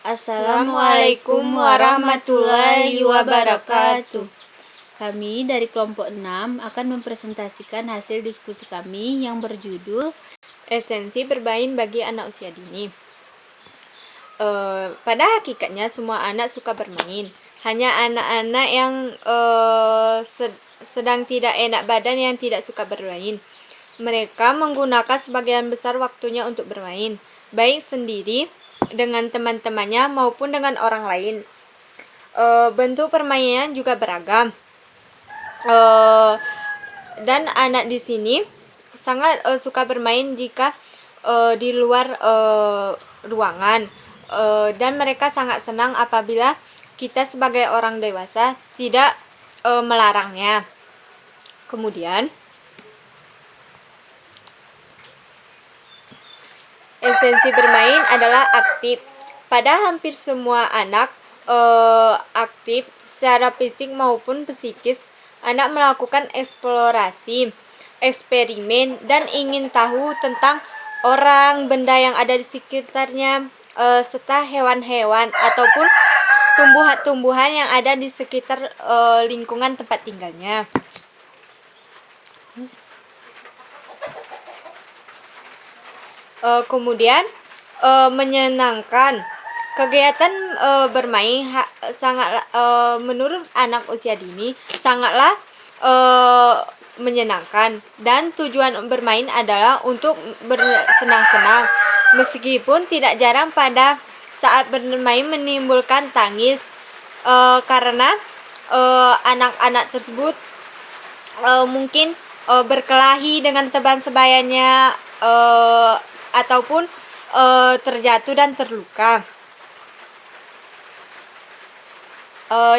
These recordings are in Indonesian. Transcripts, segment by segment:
Assalamualaikum warahmatullahi wabarakatuh. Kami dari kelompok 6 akan mempresentasikan hasil diskusi kami yang berjudul Esensi bermain bagi anak usia dini. Pada hakikatnya semua anak suka bermain. Hanya anak-anak yang sedang tidak enak badan yang tidak suka bermain. Mereka menggunakan sebagian besar waktunya untuk bermain, baik sendiri dengan teman-temannya maupun dengan orang lain. Bentuk permainan juga beragam. Dan anak di sini sangat suka bermain jika di luar ruangan, dan mereka sangat senang apabila kita sebagai orang dewasa tidak melarangnya. Kemudian esensi bermain adalah aktif. Pada hampir semua anak aktif secara fisik maupun psikis. Anak melakukan eksplorasi, eksperimen, dan ingin tahu tentang orang, benda yang ada di sekitarnya, serta hewan-hewan ataupun tumbuhan-tumbuhan yang ada di sekitar lingkungan tempat tinggalnya. Kemudian menyenangkan. Kegiatan bermain sangat menurut anak usia dini sangatlah menyenangkan, dan tujuan bermain adalah untuk bersenang-senang. Meskipun tidak jarang pada saat bermain menimbulkan tangis karena anak-anak tersebut mungkin berkelahi dengan teman sebayanya ataupun terjatuh dan terluka.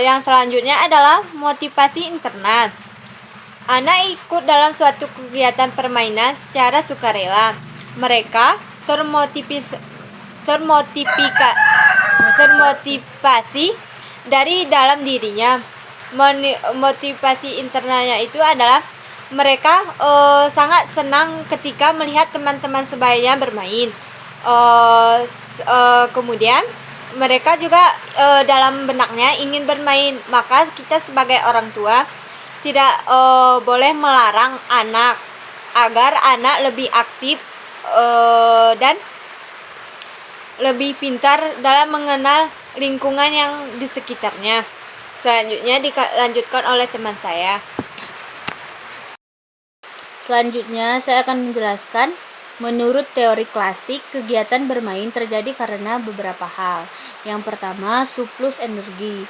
Yang selanjutnya adalah motivasi internal. Anak ikut dalam suatu kegiatan permainan secara sukarela. Mereka termotivasi dari dalam dirinya. Motivasi internalnya itu adalah mereka sangat senang ketika melihat teman-teman sebayanya bermain. Kemudian mereka juga dalam benaknya ingin bermain. Maka kita sebagai orang tua tidak boleh melarang anak agar anak lebih aktif dan lebih pintar dalam mengenal lingkungan yang di sekitarnya. Selanjutnya dilanjutkan oleh teman saya. Selanjutnya saya akan menjelaskan. Menurut teori klasik, kegiatan bermain terjadi karena beberapa hal. Yang pertama, surplus energi.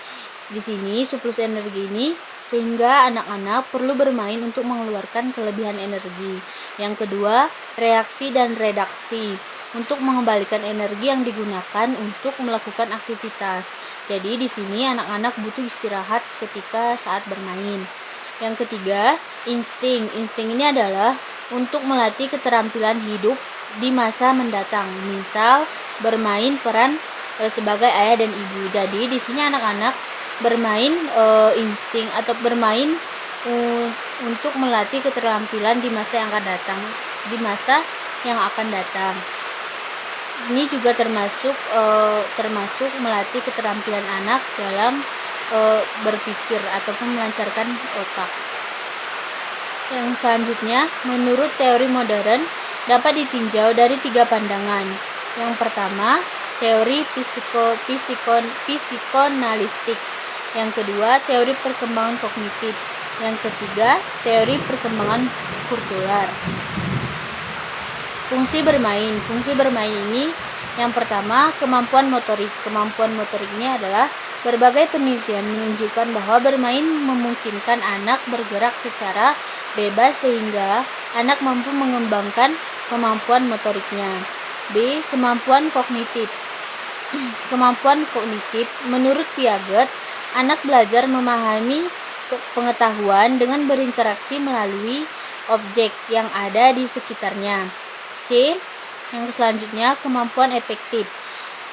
Di sini surplus energi ini sehingga anak-anak perlu bermain untuk mengeluarkan kelebihan energi. Yang kedua, reaksi dan redaksi untuk mengembalikan energi yang digunakan untuk melakukan aktivitas. Jadi di sini anak-anak butuh istirahat ketika saat bermain. Yang ketiga, insting. Insting ini adalah untuk melatih keterampilan hidup di masa mendatang. Misal bermain peran sebagai ayah dan ibu. Jadi di sini anak-anak bermain insting atau bermain untuk melatih keterampilan di masa yang akan datang. Ini juga termasuk melatih keterampilan anak dalam berpikir ataupun melancarkan otak. Yang selanjutnya, menurut teori modern dapat ditinjau dari 3 pandangan. Yang pertama, teori psikonalistik. Yang kedua, teori perkembangan kognitif. Yang ketiga, teori perkembangan kultural. Fungsi bermain. Fungsi bermain ini yang pertama, kemampuan motorik. Kemampuan motorik ini adalah berbagai penelitian menunjukkan bahwa bermain memungkinkan anak bergerak secara bebas sehingga anak mampu mengembangkan kemampuan motoriknya. B. Kemampuan kognitif. Kemampuan kognitif menurut Piaget, anak belajar memahami pengetahuan dengan berinteraksi melalui objek yang ada di sekitarnya. C. Yang selanjutnya, kemampuan efektif.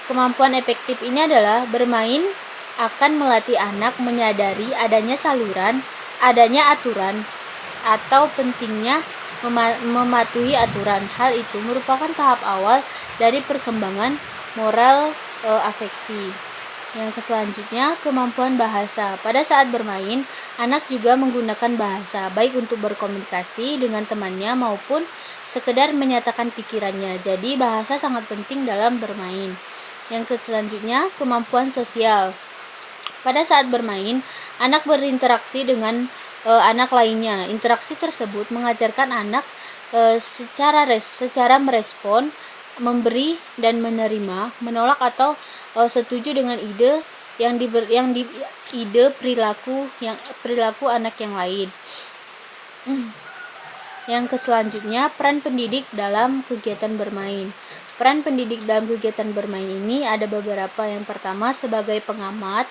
Kemampuan efektif ini adalah bermain akan melatih anak menyadari adanya aturan atau pentingnya mematuhi aturan. Hal itu merupakan tahap awal dari perkembangan moral afeksi. Yang selanjutnya, kemampuan bahasa. Pada saat bermain, anak juga menggunakan bahasa, baik untuk berkomunikasi dengan temannya maupun sekedar menyatakan pikirannya. Jadi, bahasa sangat penting dalam bermain. Yang selanjutnya, kemampuan sosial. Pada saat bermain, anak berinteraksi dengan anak lainnya. Interaksi tersebut mengajarkan anak secara merespon, memberi dan menerima, menolak atau setuju dengan ide perilaku anak yang lain. Yang selanjutnya, peran pendidik dalam kegiatan bermain. Peran pendidik dalam kegiatan bermain ini ada beberapa. Yang pertama sebagai pengamat,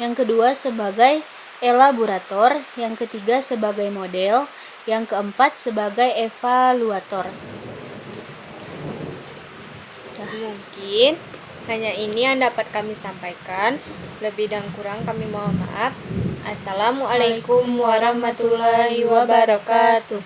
yang kedua sebagai elaborator, yang ketiga sebagai model, yang keempat sebagai evaluator. Mungkin hanya ini yang dapat kami sampaikan. Lebih dan kurang kami mohon maaf. Assalamualaikum warahmatullahi wabarakatuh.